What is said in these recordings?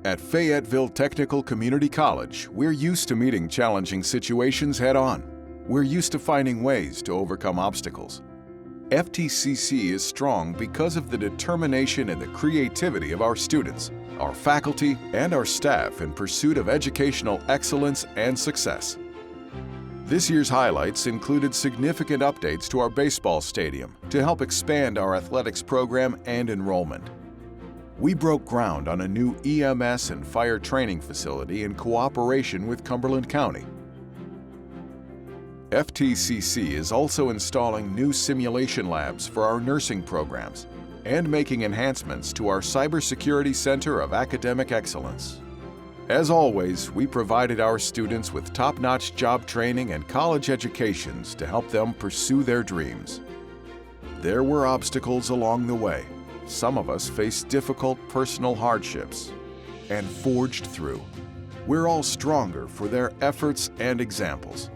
At Fayetteville Technical Community College, we're used to meeting challenging situations head-on. We're used to finding ways to overcome obstacles. FTCC is strong because of the determination and the creativity of our students, our faculty, and our staff in pursuit of educational excellence and success. This year's highlights included significant updates to our baseball stadium to help expand our athletics program and enrollment. We broke ground on a new EMS and fire training facility in cooperation with Cumberland County. FTCC is also installing new simulation labs for our nursing programs and making enhancements to our Cybersecurity Center of Academic Excellence. As always, we provided our students with top-notch job training and college educations to help them pursue their dreams. There were obstacles along the way. Some of us faced difficult personal hardships and forged through. We're all stronger for their efforts and examples.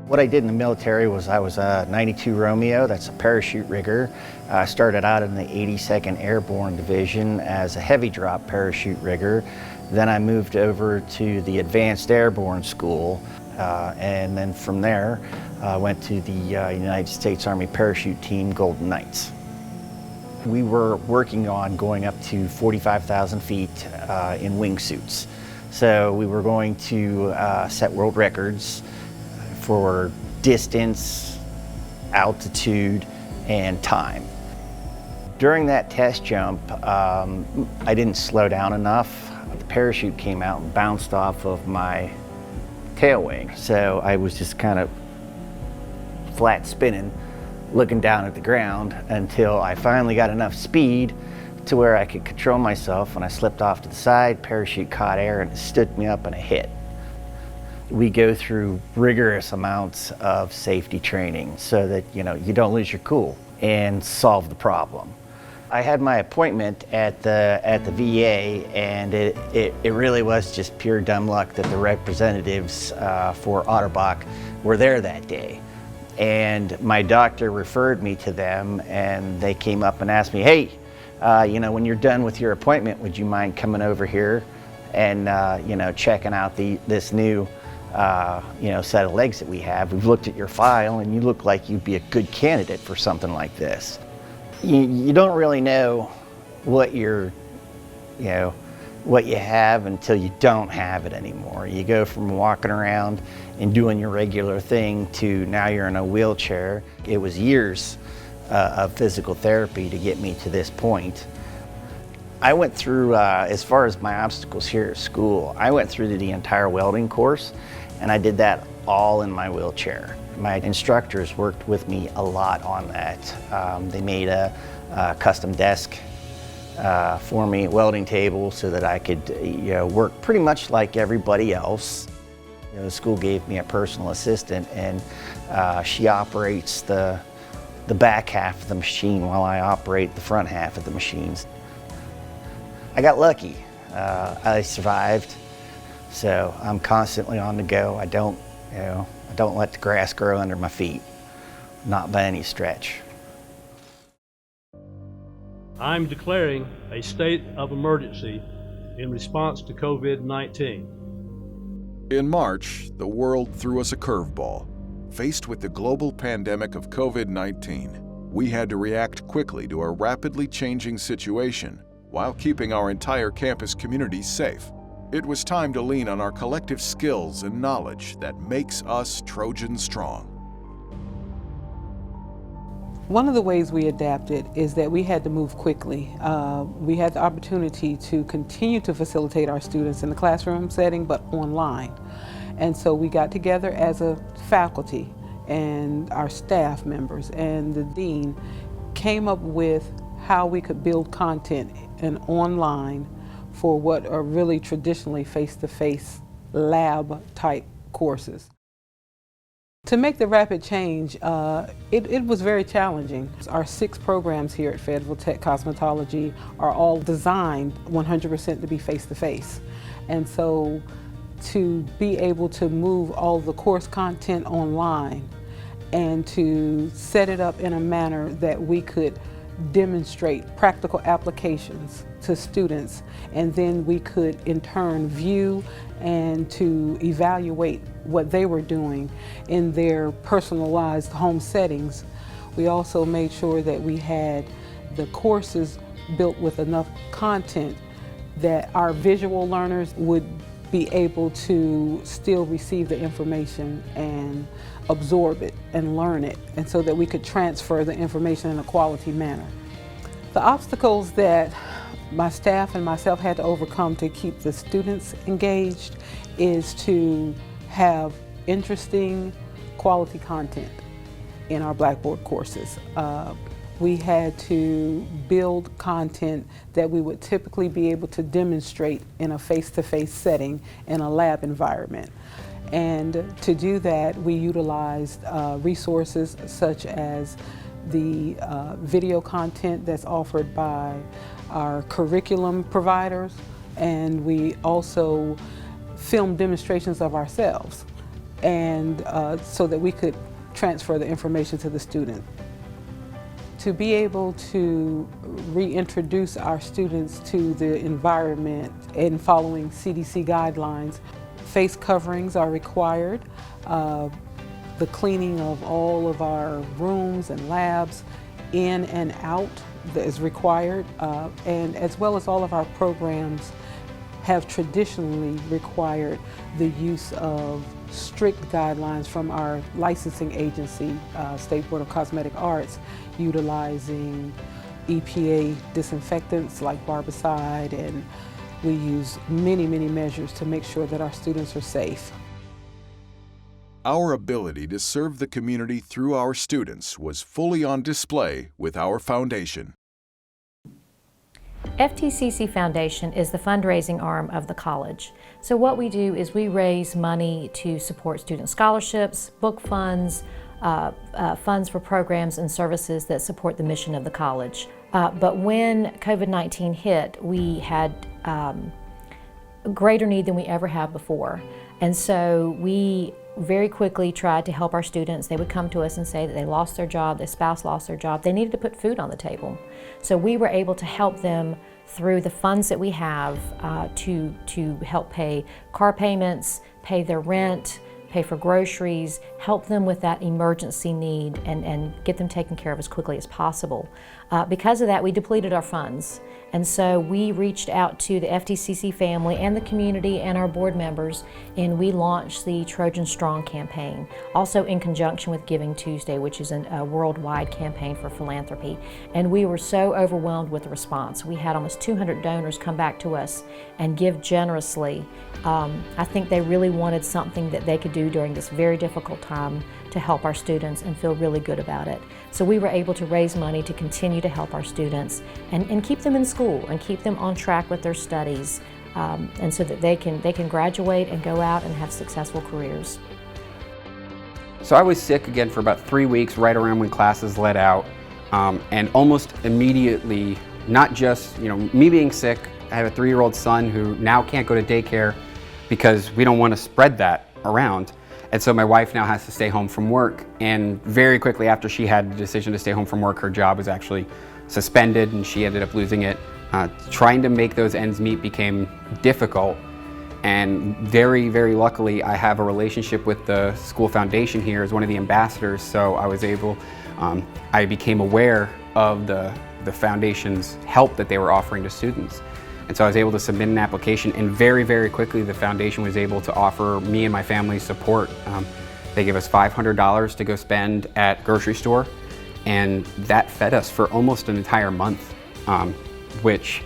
What I did in the military was I was a 92 Romeo, that's a parachute rigger. I started out in the 82nd Airborne Division as a heavy drop parachute rigger. Then I moved over to the Advanced Airborne School, and then from there went to the United States Army Parachute Team Golden Knights. We were working on going up to 45,000 feet in wingsuits. So we were going to set world records for distance, altitude, and time. During that test jump, I didn't slow down enough. The parachute came out and bounced off of my tail wing. So I was just kind of flat spinning, looking down at the ground until I finally got enough speed to where I could control myself. When I slipped off to the side, parachute caught air and it stood me up and it hit. We go through rigorous amounts of safety training so that you don't lose your cool and solve the problem. I had my appointment at the VA, and it really was just pure dumb luck that the representatives for Otterbach were there that day. And my doctor referred me to them, and they came up and asked me, hey, when you're done with your appointment, would you mind coming over here and checking out this new set of legs that we have. We've looked at your file and you look like you'd be a good candidate for something like this. You don't really know what you have until you don't have it anymore. You go from walking around and doing your regular thing to now you're in a wheelchair. It was years of physical therapy to get me to this point. I went through, as far as my obstacles here at school, I went through the entire welding course, and I did that all in my wheelchair. My instructors worked with me a lot on that. They made a custom desk for me, a welding table, so that I could work pretty much like everybody else. The school gave me a personal assistant, and she operates the back half of the machine while I operate the front half of the machines. I got lucky. I survived, so I'm constantly on the go. I don't let the grass grow under my feet, not by any stretch. I'm declaring a state of emergency in response to COVID-19. In March, the world threw us a curveball. Faced with the global pandemic of COVID-19, we had to react quickly to a rapidly changing situation while keeping our entire campus community safe. It was time to lean on our collective skills and knowledge that makes us Trojan strong. One of the ways we adapted is that we had to move quickly. We had the opportunity to continue to facilitate our students in the classroom setting, but online. And so we got together as a faculty and our staff members, and the dean came up with how we could build content and online for what are really traditionally face-to-face lab-type courses. To make the rapid change, it was very challenging. Our 6 programs here at Fayetteville Tech Cosmetology are all designed 100% to be face-to-face. And so to be able to move all the course content online and to set it up in a manner that we could demonstrate practical applications to students, and then we could in turn view and to evaluate what they were doing in their personalized home settings. We also made sure that we had the courses built with enough content that our visual learners would be able to still receive the information and absorb it and learn it, and so that we could transfer the information in a quality manner. The obstacles that my staff and myself had to overcome to keep the students engaged is to have interesting quality content in our Blackboard courses. We had to build content that we would typically be able to demonstrate in a face-to-face setting in a lab environment. And to do that, we utilized resources such as the video content that's offered by our curriculum providers, and we also filmed demonstrations of ourselves, and so that we could transfer the information to the student. To be able to reintroduce our students to the environment and following CDC guidelines, face coverings are required. The cleaning of all of our rooms and labs in and out is required, and as well as all of our programs have traditionally required the use of strict guidelines from our licensing agency, State Board of Cosmetic Arts, utilizing EPA disinfectants like barbicide, and we use many measures to make sure that our students are safe. Our ability to serve the community through our students was fully on display with our foundation. FTCC Foundation is the fundraising arm of the college. So what we do is we raise money to support student scholarships, book funds, funds for programs and services that support the mission of the college. But when COVID-19 hit, we had greater need than we ever have before. And so we very quickly tried to help our students. They would come to us and say that they lost their job, their spouse lost their job, they needed to put food on the table. So we were able to help them through the funds that we have to help pay car payments, pay their rent, pay for groceries, help them with that emergency need, and get them taken care of as quickly as possible. Because of that, we depleted our funds. And so we reached out to the FTCC family and the community and our board members, and we launched the Trojan Strong campaign, also in conjunction with Giving Tuesday, which is a worldwide campaign for philanthropy. And we were so overwhelmed with the response. We had almost 200 donors come back to us and give generously. I think they really wanted something that they could do during this very difficult time to help our students and feel really good about it. So we were able to raise money to continue to help our students and keep them in school and keep them on track with their studies, and so that they can graduate and go out and have successful careers. So I was sick again for about 3 weeks, right around when classes let out, and almost immediately, not just me being sick, I have a 3-year-old son who now can't go to daycare because we don't want to spread that around. And so my wife now has to stay home from work, and very quickly after she had the decision to stay home from work, her job was actually suspended and she ended up losing it. Trying to make those ends meet became difficult, and very luckily I have a relationship with the school foundation here as one of the ambassadors, so I was able, I became aware of the foundation's help that they were offering to students. And so I was able to submit an application, and very quickly the foundation was able to offer me and my family support. They gave us $500 to go spend at grocery store, and that fed us for almost an entire month, which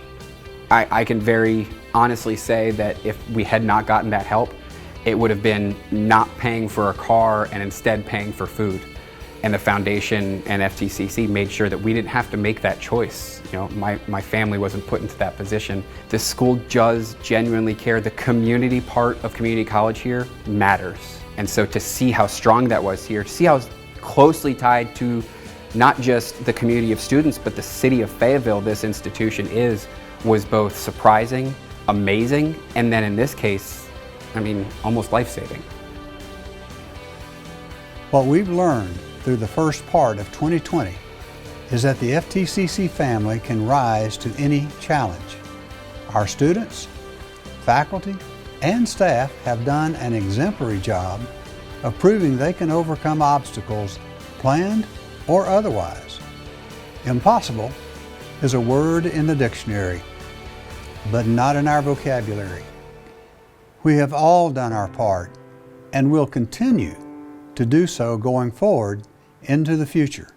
I can very honestly say that if we had not gotten that help, it would have been not paying for a car and instead paying for food. And the foundation and FTCC made sure that we didn't have to make that choice. My family wasn't put into that position. The school does genuinely care. The community part of community college here matters. And so to see how strong that was here, to see how closely tied to not just the community of students, but the city of Fayetteville this institution was both surprising, amazing, and then in this case, almost life-saving. What we've learned through the first part of 2020 is that the FTCC family can rise to any challenge. Our students, faculty, and staff have done an exemplary job of proving they can overcome obstacles, planned or otherwise. Impossible is a word in the dictionary, but not in our vocabulary. We have all done our part and will continue to do so going forward into the future.